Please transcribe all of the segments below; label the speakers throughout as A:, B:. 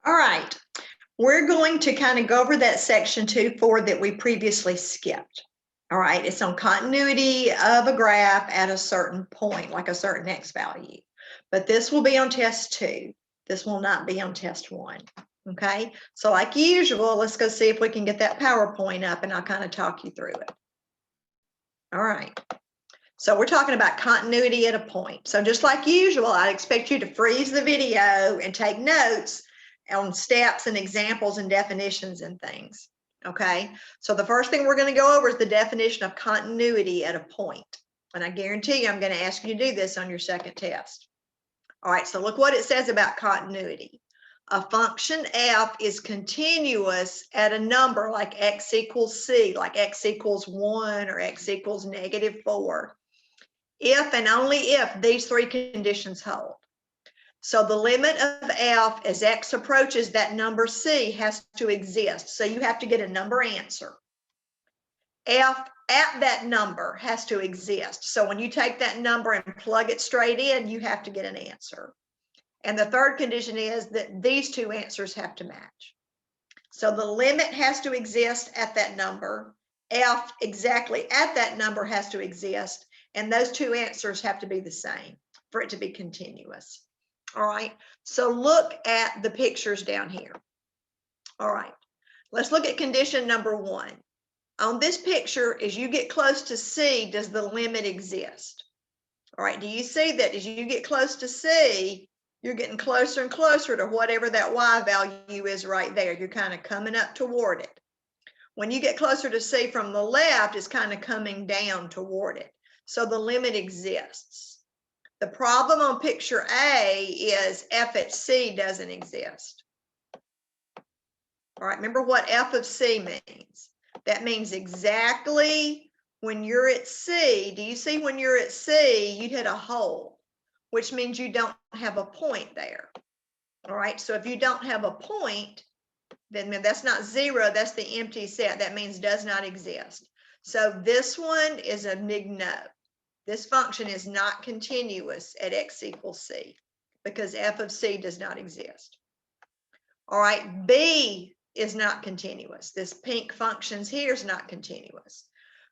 A: All right, we're going to kind of go over that section 2.4 that we previously skipped. All right, it's on continuity of a graph at a certain point, like a certain x value. But this will be on test 2. This will not be on test 1. Okay, so like usual, let's go see if we can get that PowerPoint up and I'll kind of talk you through it. All right, so we're talking about continuity at a point. So just like usual, I expect you to freeze the video and take notes on steps and examples and definitions and things. Okay, so the first thing we're going to go over is the definition of continuity at a point. And I guarantee you I'm going to ask you to do this on your second test. All right, so look what it says about continuity. A function f is continuous at a number like x equals c, like x equals 1 or x equals -4, if and only if these three conditions hold. So the limit of f as x approaches that number c has to exist. So you have to get a number answer. F at that number has to exist. So when you take that number and plug it straight in, you have to get an answer. And the third condition is that these two answers have to match. So the limit has to exist at that number. F exactly at that number has to exist. And those two answers have to be the same for it to be continuous. All right, so look at the pictures down here. All right, let's look at condition number 1. On this picture, as you get close to C, does the limit exist? All right, do you see that as you get close to C, you're getting closer and closer to whatever that y value is right there. You're kind of coming up toward it. When you get closer to C from the left, it's kind of coming down toward it. So the limit exists. The problem on picture A is f at C doesn't exist. All right, remember what f of C means. That means exactly when you're at C, do you see when you're at C, you hit a hole, which means you don't have a point there. All right, so if you don't have a point, then that's not 0, that's the empty set. That means does not exist. So this one is a big no. This function is not continuous at x equals c because f of c does not exist. All right, B is not continuous. This pink functions here is not continuous.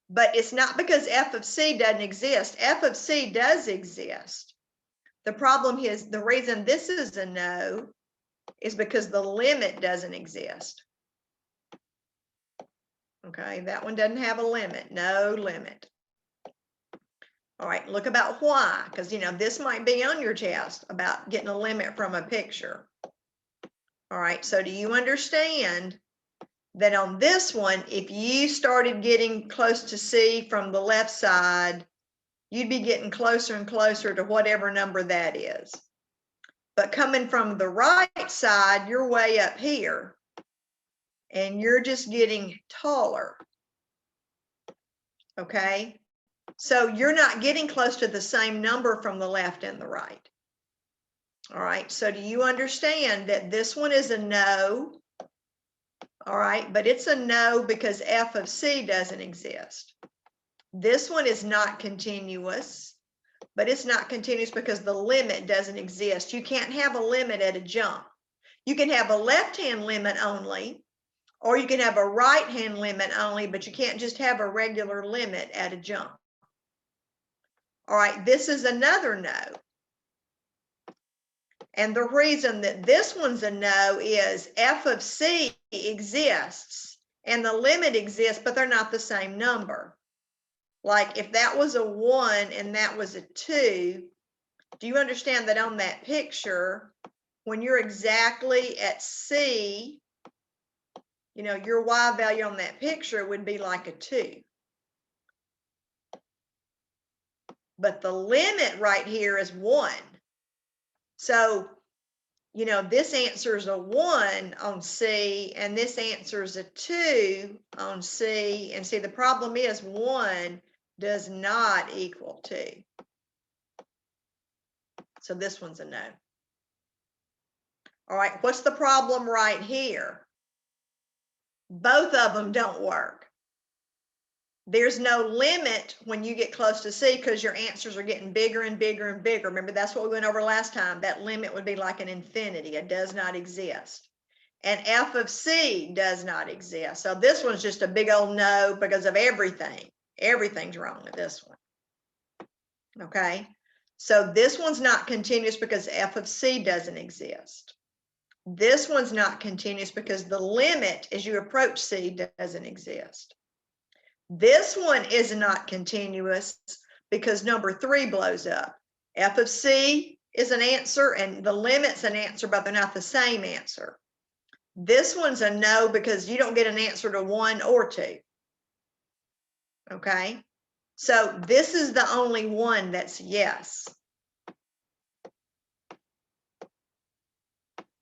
A: But it's not because f of c doesn't exist. F of c does exist. The problem is the reason this is a no is because the limit doesn't exist. Okay, that one doesn't have a limit, no limit. All right, look about why, because this might be on your test about getting a limit from a picture. All right, so do you understand that on this one, if you started getting close to C from the left side, you'd be getting closer and closer to whatever number that is. But coming from the right side, you're way up here, and you're just getting taller. Okay? So you're not getting close to the same number from the left and the right. All right, so do you understand that this one is a no? All right, but it's a no because f of c doesn't exist. This one is not continuous, but it's not continuous because the limit doesn't exist. You can't have a limit at a jump. You can have a left-hand limit only, or you can have a right-hand limit only, but you can't just have a regular limit at a jump. All right, this is another no. And the reason that this one's a no is f of c exists and the limit exists, but they're not the same number. Like if that was a 1 and that was a 2, do you understand that on that picture, when you're exactly at C, your y value on that picture would be like a 2. But the limit right here is 1. So, this answer is a 1 on C, and this answer is a 2 on C. And see, the problem is 1 does not equal 2. So this one's a no. All right, what's the problem right here? Both of them don't work. There's no limit when you get close to C because your answers are getting bigger and bigger and bigger. Remember, that's what we went over last time. That limit would be like an infinity. It does not exist. and f of c does not exist. So this one's just a big old no because of everything. Everything's wrong with this one. Okay, so this one's not continuous because f of c doesn't exist. This one's not continuous because the limit as you approach c doesn't exist. This one is not continuous because number 3 blows up. F of c is an answer and the limit's an answer, but they're not the same answer. This one's a no because you don't get an answer to 1 or 2. Okay, so this is the only one that's yes.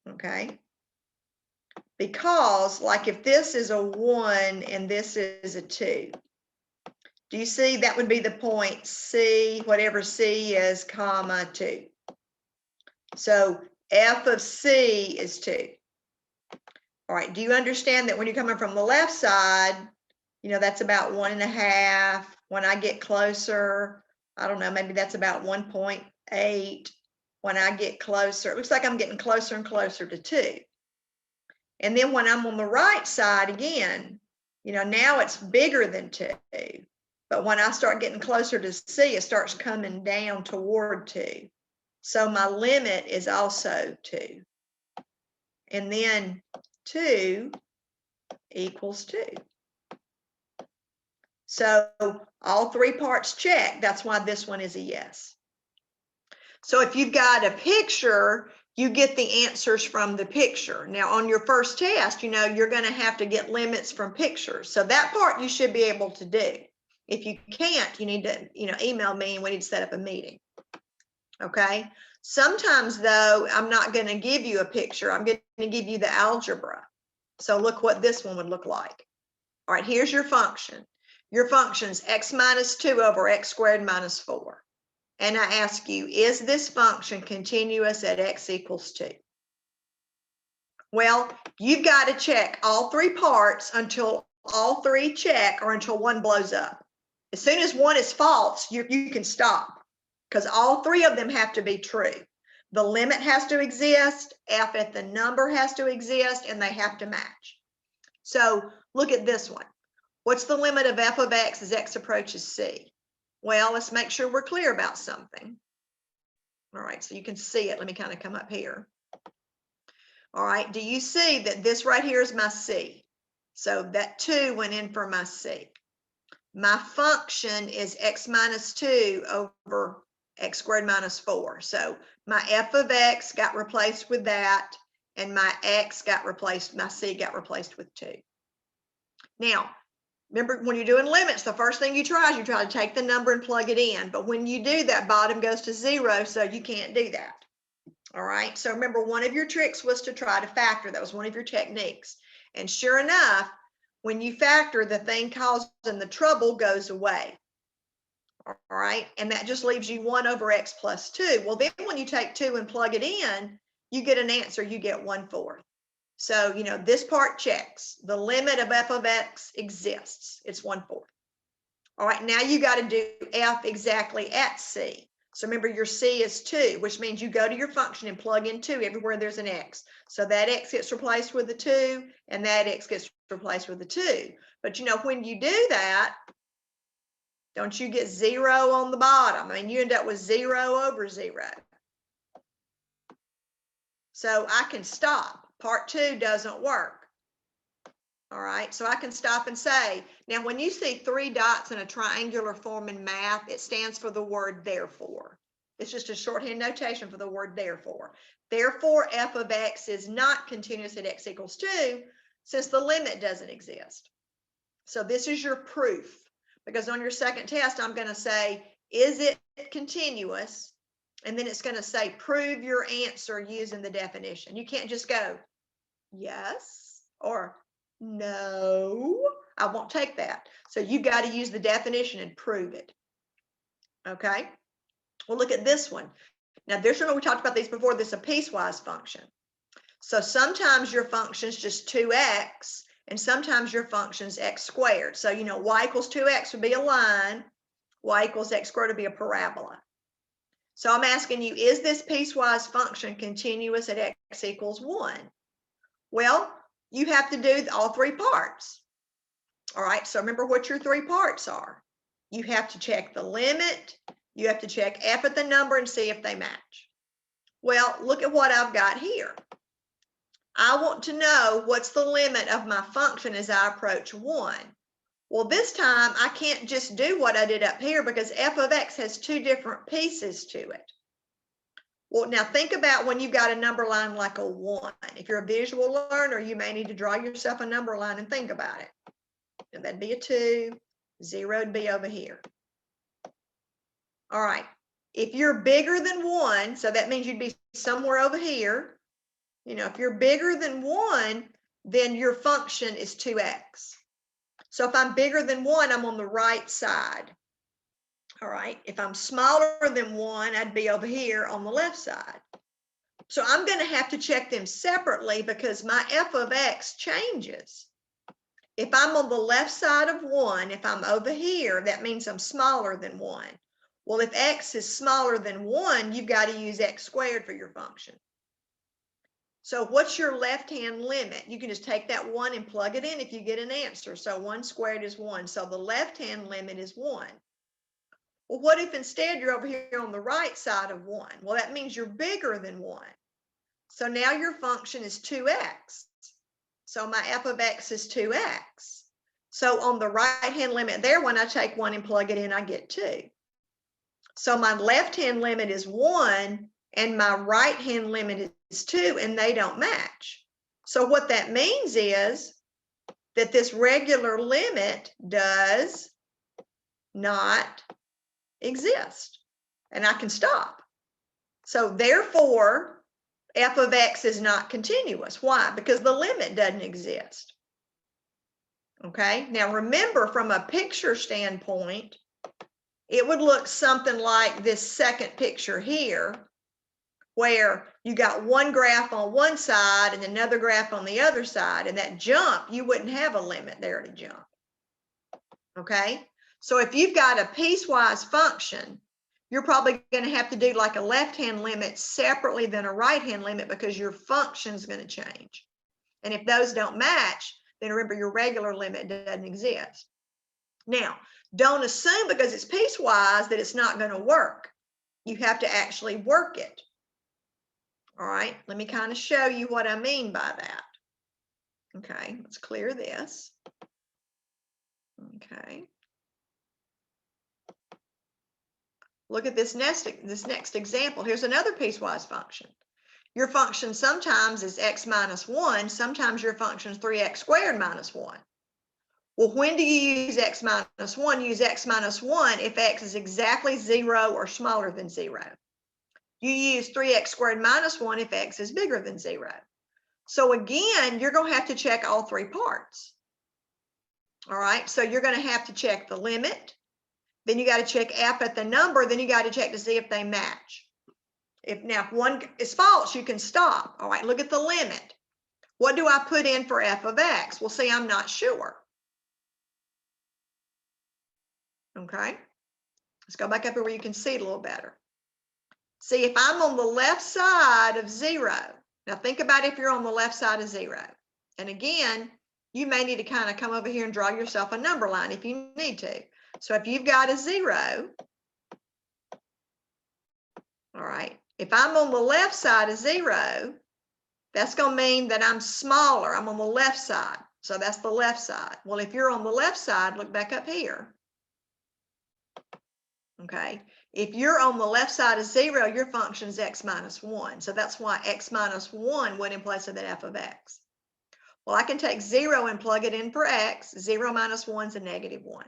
A: Okay, because like if this is a 1 and this is a 2, do you see that would be the point C, whatever C is, comma 2. So f of c is 2. All right, do you understand that when you're coming from the left side, you know, that's about 1.5. When I get closer, I don't know, maybe that's about 1.8. When I get closer, it looks like I'm getting closer and closer to 2. And then when I'm on the right side again, you know, now it's bigger than 2. But when I start getting closer to c, it starts coming down toward 2. So my limit is also 2. And then 2 equals 2. So all 3 parts check. That's why this one is a yes. So if you've got a picture, you get the answers from the picture. Now on your first test, you know, you're going to have to get limits from pictures. So that part you should be able to do. If you can't, you need to, you know, email me and we need to set up a meeting. Okay. Sometimes though, I'm not going to give you a picture. I'm going to give you the algebra. So look what this one would look like. All right, here's your function. Your function's x minus 2 over x squared minus 4. And I ask you, is this function continuous at x equals 2? Well, you've got to check all 3 parts until all 3 check or until 1 blows up. As soon as 1 is false, you can stop because all 3 of them have to be true. The limit has to exist, f at the number has to exist, and they have to match. So look at this one. What's the limit of f of x as x approaches c? Well, let's make sure we're clear about something. All right, so you can see it. Let me kind of come up here. All right, do you see that this right here is my c? So that 2 went in for my c. My function is x minus 2 over x squared minus 4. So my f of x got replaced with that, and my x got replaced, my c got replaced with 2. Now, remember, when you're doing limits, the first thing you try is you try to take the number and plug it in. But when you do that, bottom goes to 0, so you can't do that. All right, so remember, one of your tricks was to try to factor. That was one of your techniques. And sure enough, when you factor, the thing causing the trouble goes away. All right, and that just leaves you 1 over x plus 2. Well, then when you take 2 and plug it in, you get an answer, you get 1/4. So, you know, this part checks. The limit of f of x exists. It's 1/4. All right, now you got to do f exactly at c. So remember, your c is 2, which means you go to your function and plug in 2 everywhere there's an x. So that x gets replaced with a 2, and that x gets replaced with a 2. But, you know, when you do that, don't you get 0 on the bottom? I mean, you end up with 0 over 0. So I can stop. Part 2 doesn't work. All right, so I can stop and say, now when you see 3 dots in a triangular form in math, it stands for the word therefore. It's just a shorthand notation for the word therefore. Therefore, f of x is not continuous at x equals 2 since the limit doesn't exist. So this is your proof, because on your second test, I'm going to say, is it continuous? And then it's going to say, prove your answer using the definition. You can't just go, yes, or no, I won't take that. So you got to use the definition and prove it. Okay. Well, look at this one. Now, this, remember we talked about these before, this is a piecewise function. So sometimes your function is just 2x, and sometimes your function is x squared. So, you know, y equals 2x would be a line, y equals x squared would be a parabola. So I'm asking you, is this piecewise function continuous at x equals 1? Well, you have to do all three parts. All right, so remember what your three parts are. You have to check the limit, you have to check f at the number and see if they match. Well, look at what I've got here. I want to know what's the limit of my function as I approach 1. Well, this time I can't just do what I did up here because f of x has two different pieces to it. Well, now think about when you've got a number line like a 1. If you're a visual learner, you may need to draw yourself a number line and think about it. And that'd be a 2, 0 would be over here. All right, if you're bigger than 1, so that means you'd be somewhere over here. You know, if you're bigger than 1, then your function is 2x. So if I'm bigger than 1, I'm on the right side. All right, if I'm smaller than 1, I'd be over here on the left side. So I'm going to have to check them separately because my f of x changes. If I'm on the left side of 1, if I'm over here, that means I'm smaller than 1. Well, if x is smaller than 1, you've got to use x squared for your function. So what's your left-hand limit? You can just take that 1 and plug it in if you get an answer. So 1 squared is 1. So the left-hand limit is 1. Well, what if instead you're over here on the right side of 1? Well, that means you're bigger than 1. So now your function is 2x. So my f of x is 2x. So on the right-hand limit there, when I take 1 and plug it in, I get 2. So my left-hand limit is 1 and my right-hand limit is 2, and they don't match. So what that means is that this regular limit does not exist, and I can stop. So therefore, f of x is not continuous. Why? Because the limit doesn't exist. Okay, now remember, from a picture standpoint, it would look something like this second picture here, where you got one graph on one side and another graph on the other side, and that jump, you wouldn't have a limit there to jump. Okay, so if you've got a piecewise function, you're probably going to have to do like a left-hand limit separately than a right-hand limit because your function's going to change. And if those don't match, then remember your regular limit doesn't exist. Now, don't assume because it's piecewise that it's not going to work. You have to actually work it. All right, let me kind of show you what I mean by that. Okay, let's clear this. Okay. Look at this next example. Here's another piecewise function. Your function sometimes is x minus 1. Sometimes your function is 3x squared minus 1. Well, when do you use x minus 1? Use x minus 1 if x is exactly 0 or smaller than 0. You use 3x squared minus 1 if x is bigger than 0. So again, you're going to have to check all three parts. All right, so you're going to have to check the limit. Then you got to check f at the number. Then you got to check to see if they match. If one is false, you can stop. All right, look at the limit. What do I put in for f of x? Well, see, I'm not sure. Okay, let's go back up here where you can see it a little better. See, if I'm on the left side of 0, now think about if you're on the left side of 0. And again, you may need to kind of come over here and draw yourself a number line if you need to. So if you've got a 0, all right, if I'm on the left side of 0, that's going to mean that I'm smaller. I'm on the left side. So that's the left side. Well, if you're on the left side, look back up here. Okay, if you're on the left side of 0, your function is x minus 1. So that's why x minus 1 went in place of that f of x. Well, I can take 0 and plug it in for x. 0 minus 1 is a negative 1.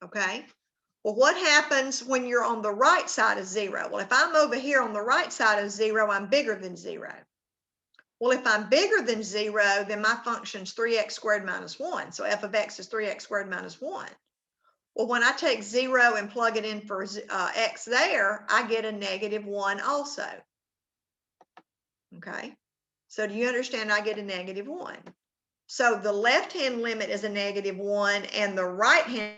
A: Okay, well, what happens when you're on the right side of 0? Well, if I'm over here on the right side of 0, I'm bigger than 0. Well, if I'm bigger than 0, then my function's 3x squared minus 1. So f of x is 3x squared minus 1. Well, when I take 0 and plug it in for x there, I get a negative 1 also. Okay, so do you understand? I get a negative 1. So the left-hand limit is a negative 1 and the right-hand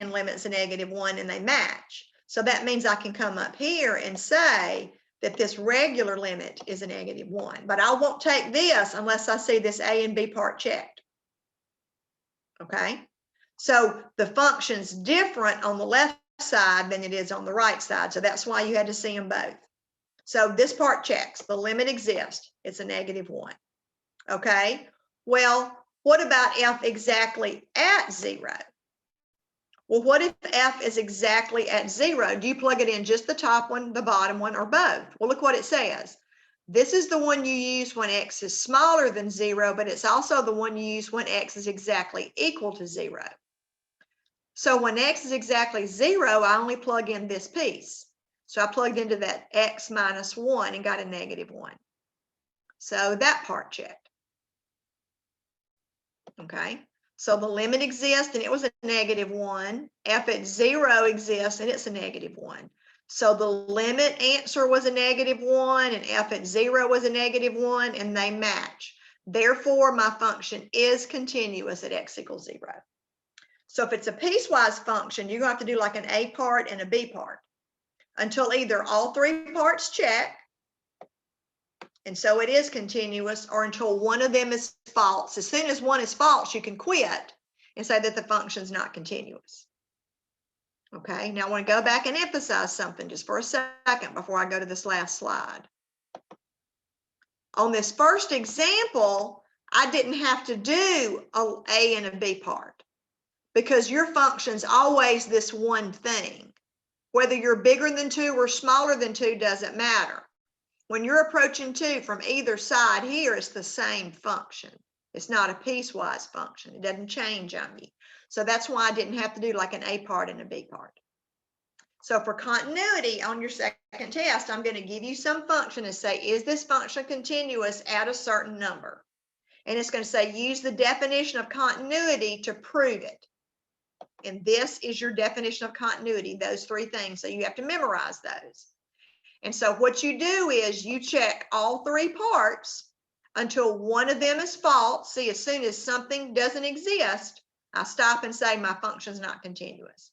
A: limit is a negative 1, and they match. So that means I can come up here and say that this regular limit is a -1, but I won't take this unless I see this A and B part checked. Okay, so the function's different on the left side than it is on the right side, so that's why you had to see them both. So this part checks, the limit exists, it's a -1. Okay, well, what about f exactly at 0? Well, what if f is exactly at 0? Do you plug it in just the top one, the bottom one, or both? Well, look what it says. This is the one you use when x is smaller than 0, but it's also the one you use when x is exactly equal to 0. So when x is exactly 0, I only plug in this piece. So I plugged into that x minus 1 and got a -1. So that part checked. Okay, so the limit exists and it was a -1. F at 0 exists and it's a -1. So the limit answer was a -1 and f at 0 was a -1, and they match. Therefore, my function is continuous at x equals 0. So if it's a piecewise function, you're going to have to do like an A part and a B part until either all three parts check, and so it is continuous, or until one of them is false. As soon as one is false, you can quit and say that the function's not continuous. Okay, now I want to go back and emphasize something just for a second before I go to this last slide. On this first example, I didn't have to do an A and a B part because your function's always this one thing. Whether you're bigger than 2 or smaller than 2 doesn't matter. When you're approaching 2 from either side here, it's the same function. It's not a piecewise function. It doesn't change on you. So that's why I didn't have to do like an A part and a B part. So for continuity on your second test, I'm going to give you some function and say, is this function continuous at a certain number? And it's going to say, use the definition of continuity to prove it. And this is your definition of continuity, those three things. So you have to memorize those. And so what you do is you check all three parts until one of them is false. See, as soon as something doesn't exist, I stop and say my function's not continuous.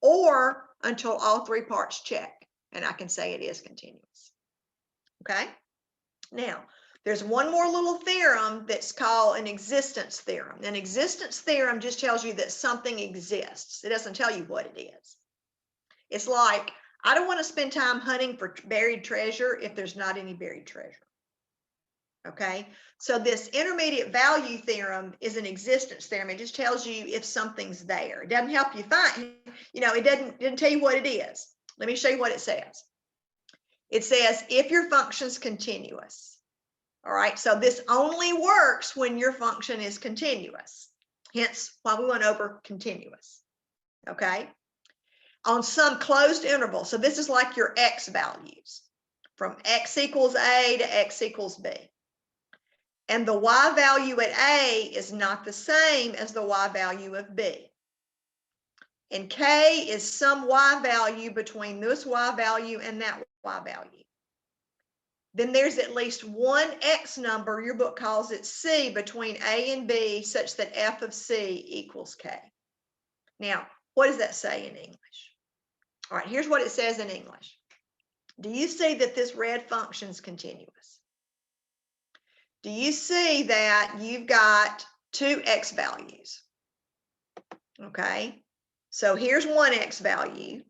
A: Or until all three parts check, and I can say it is continuous. Okay? Now, there's one more little theorem that's called an existence theorem. An existence theorem just tells you that something exists. It doesn't tell you what it is. It's like, I don't want to spend time hunting for buried treasure if there's not any buried treasure. Okay, so this intermediate value theorem is an existence theorem. It just tells you if something's there. It doesn't help you find, it doesn't tell you what it is. Let me show you what it says. It says if your function's continuous. All right, so this only works when your function is continuous. Hence why we went over continuous. Okay, on some closed interval. So this is like your x values from x equals A to x equals B. And the y value at A is not the same as the y value of B. And K is some y value between this y value and that y value. Then there's at least one x number, your book calls it C, between A and B such that f of C equals K. Now, what does that say in English? All right, here's what it says in English. Do you see that this red function is continuous? Do you see that you've got two x values? Okay, so here's one x value.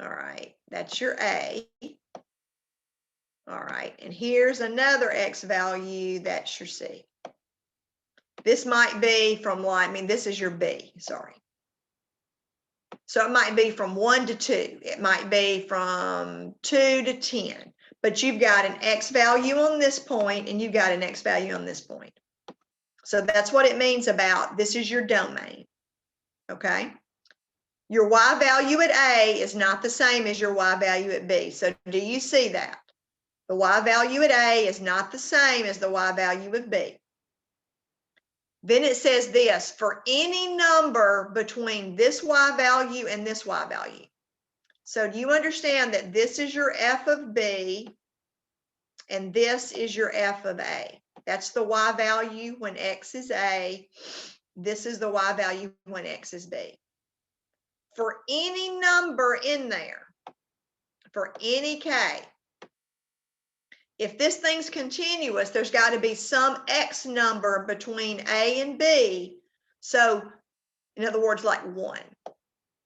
A: All right, that's your A. All right, and here's another x value, that's your C. This might be from, this is your B, sorry. So it might be from 1 to 2. It might be from 2 to 10. But you've got an x value on this point and you've got an x value on this point. So that's what it means about this is your domain. Okay? Your y value at A is not the same as your y value at B. So do you see that? The y value at A is not the same as the y value of B. Then it says this, for any number between this y value and this y value. So do you understand that this is your f of B and this is your f of A? That's the y value when x is A. This is the y value when x is B. For any number in there, for any k, if this thing's continuous, there's got to be some X number between A and B. So in other words, like 1.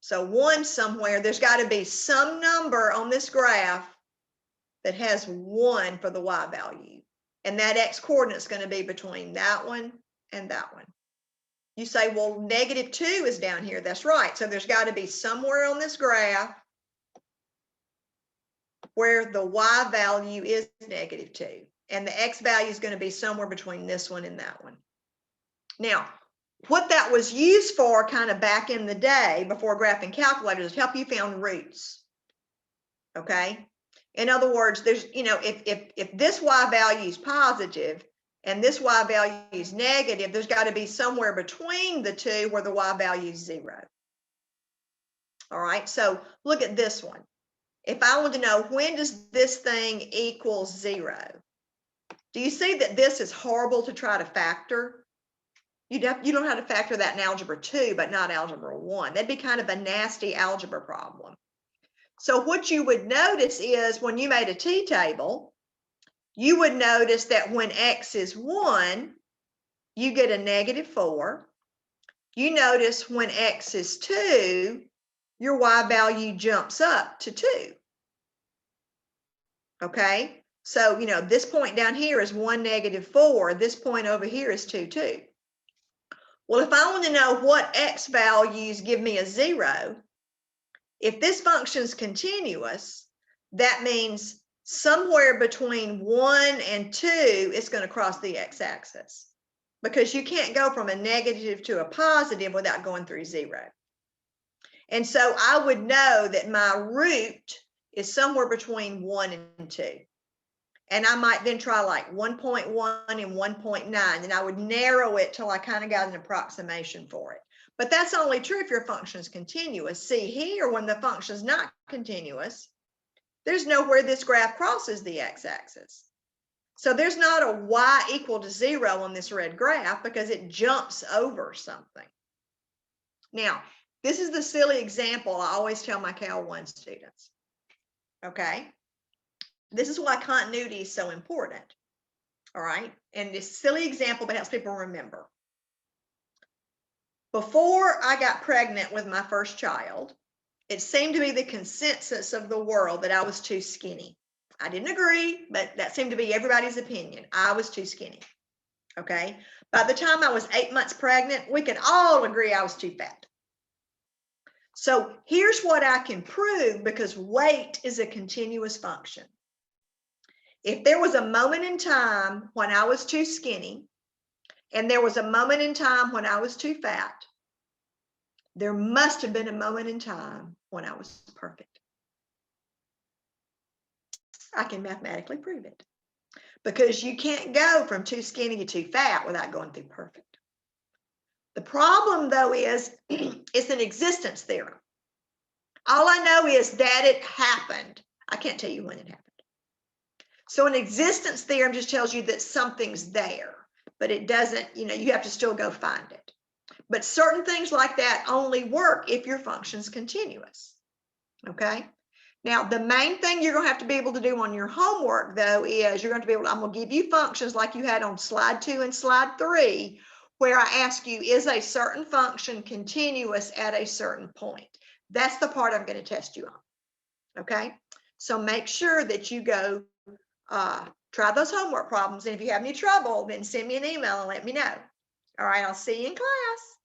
A: So 1 somewhere, there's got to be some number on this graph that has 1 for the Y value. And that X coordinate is going to be between that one and that one. You say, well, -2 is down here. That's right. So there's got to be somewhere on this graph where the Y value is -2. And the X value is going to be somewhere between this one and that one. Now, what that was used for kind of back in the day before graphing calculators is to help you find roots. Okay. In other words, there's, you know, if this Y value is positive and this Y value is negative, there's got to be somewhere between the two where the Y value is 0. All right. So look at this one. If I want to know when does this thing equal 0, do you see that this is horrible to try to factor? You don't know how to factor that in algebra 2, but not algebra 1. That'd be kind of a nasty algebra problem. So what you would notice is when you made a t-table, you would notice that when X is 1, you get a -4. You notice when X is 2, your Y value jumps up to 2. Okay, so, you know, this point down here is 1, -4. This point over here is 2, 2. Well, if I want to know what X values give me a 0, if this function is continuous, that means somewhere between 1 and 2, it's going to cross the x-axis, because you can't go from a negative to a positive without going through 0. And so I would know that my root is somewhere between 1 and 2. And I might then try like 1.1 and 1.9, and I would narrow it till I kind of got an approximation for it. But that's only true if your function is continuous. See here, when the function is not continuous, there's nowhere this graph crosses the x-axis. So there's not a y equal to 0 on this red graph because it jumps over something. Now, this is the silly example I always tell my Cal 1 students. Okay? This is why continuity is so important. All right? And this silly example that helps people remember. Before I got pregnant with my first child, it seemed to be the consensus of the world that I was too skinny. I didn't agree, but that seemed to be everybody's opinion. I was too skinny. Okay. By the time I was 8 months pregnant, we could all agree I was too fat. So here's what I can prove, because weight is a continuous function. If there was a moment in time when I was too skinny, and there was a moment in time when I was too fat, there must have been a moment in time when I was perfect. I can mathematically prove it, because you can't go from too skinny to too fat without going through perfect. The problem, though, is it's an existence theorem. All I know is that it happened. I can't tell you when it happened. So an existence theorem just tells you that something's there, but it doesn't, you know, you have to still go find it. But certain things like that only work if your function's continuous. Okay? Now, the main thing you're going to have to be able to do on your homework, though, is you're going to be able to, I'm going to give you functions like you had on slide 2 and slide 3, where I ask you, is a certain function continuous at a certain point? That's the part I'm going to test you on. Okay? So make sure that you go try those homework problems. And if you have any trouble, then send me an email and let me know. All right, I'll see you in class.